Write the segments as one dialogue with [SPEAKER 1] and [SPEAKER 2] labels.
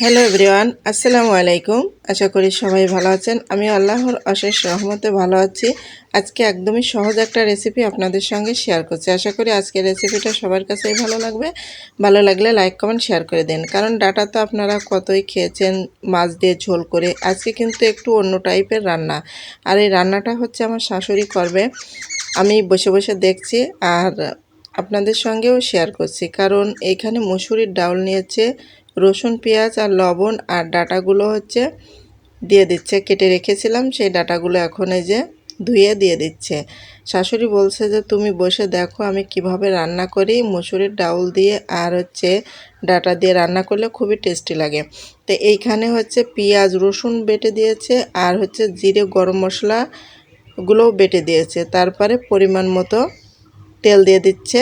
[SPEAKER 1] Hello everyone, আসসালামু আলাইকুম। আশা করি সবাই ভালো আছেন। আমি আল্লাহর অশেষ রহমতে ভালো আছি। আজকে একদমই সহজ একটা রেসিপি আপনাদের সঙ্গে শেয়ার করছি। আশা করি আজকের রেসিপিটা সবার কাছেই ভালো লাগবে। ভালো লাগলে লাইক কমেন্ট শেয়ার করে দিন, কারণ ডাটা তো আপনারা কতই খেয়েছেন মাছ দিয়ে ঝোল করে। আজকে কিন্তু একটু অন্য টাইপের রান্না, আর এই রান্নাটা হচ্ছে আমার শাশুড়ি করবে। আমি বসে বসে দেখছি আর আপনাদের সঙ্গেও শেয়ার করছি, কারণ এইখানে মসুরির ডাউল নিয়েছে, রসুন পেঁয়াজ আর লবণ আর ডাটাগুলো হচ্ছে দিয়ে দিচ্ছে। কেটে রেখেছিলাম সেই ডাটাগুলো এখন এই যে ধুয়ে দিয়ে দিচ্ছে। শাশুড়ি বলছে যে তুমি বসে দেখো আমি কিভাবে রান্না করি, মসুরির ডাউল দিয়ে আর হচ্ছে ডাটা দিয়ে রান্না করলে খুবই টেস্টি লাগে। তো এইখানে হচ্ছে পেঁয়াজ রসুন বেটে দিয়েছে আর হচ্ছে জিরে গরম মশলাগুলোও বেটে দিয়েছে। তারপরে পরিমাণ মতো তেল দিয়ে দিচ্ছে,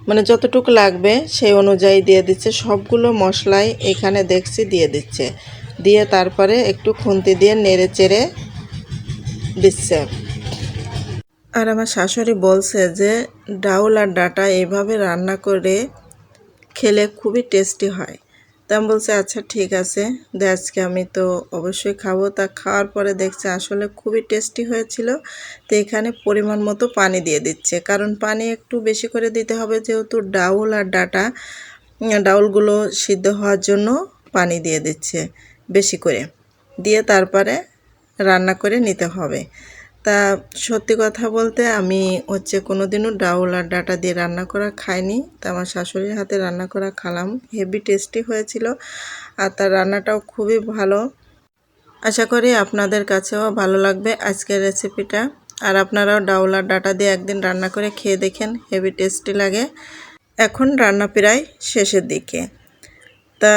[SPEAKER 1] মানে যতটুকু লাগবে সেই অনুযায়ী দিয়ে দিচ্ছে। সবগুলো মশলাই এখানে দেখছি দিয়ে দিচ্ছে, দিয়ে তারপরে একটু খুন্তি দিয়ে নেড়ে চেড়ে দিচ্ছে। আর আমার শাশুড়ি বলছে যে ডাউল আর ডাটা এইভাবে রান্না করে খেলে খুবই টেস্টি হয়। তা আমি বলছি আচ্ছা ঠিক আছে, আজকে আমি তো অবশ্যই খাবো। তা খাওয়ার পরে দেখছে আসলে খুবই টেস্টি হয়েছিল। তো এখানে পরিমাণ মতো পানি দিয়ে দিচ্ছে, কারণ পানি একটু বেশি করে দিতে হবে, যেহেতু ডাউল আর ডাটা ডাউলগুলো সিদ্ধ হওয়ার জন্য পানি দিয়ে দিচ্ছে বেশি করে, দিয়ে তারপরে রান্না করে নিতে হবে। তা সত্যি কথা বলতে আমি হচ্ছে কোনোদিনও ডাউল আর ডাটা দিয়ে রান্না করা খাইনি। তা আমার শাশুড়ির হাতে রান্না করা খালাম, হেভি টেস্টি হয়েছিল আর তার রান্নাটাও খুবই ভালো। আশা করি আপনাদের কাছেও ভালো লাগবে আজকের রেসিপিটা। আর আপনারাও ডাউল আর ডাটা দিয়ে একদিন রান্না করে খেয়ে দেখেন, হেভি টেস্টি লাগে। এখন রান্না প্রায় শেষের দিকে। তা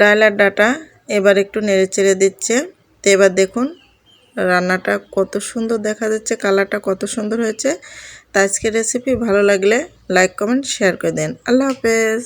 [SPEAKER 1] ডাল আর ডাটা এবার একটু নেড়ে চেড়ে দিচ্ছে। তো এবার দেখুন রান্নাটা কত সুন্দর দেখা যাচ্ছে, কালারটা কত সুন্দর হয়েছে। তা আজকের রেসিপি ভালো লাগলে লাইক কমেন্ট শেয়ার করে দেন। আল্লাহ হাফেজ।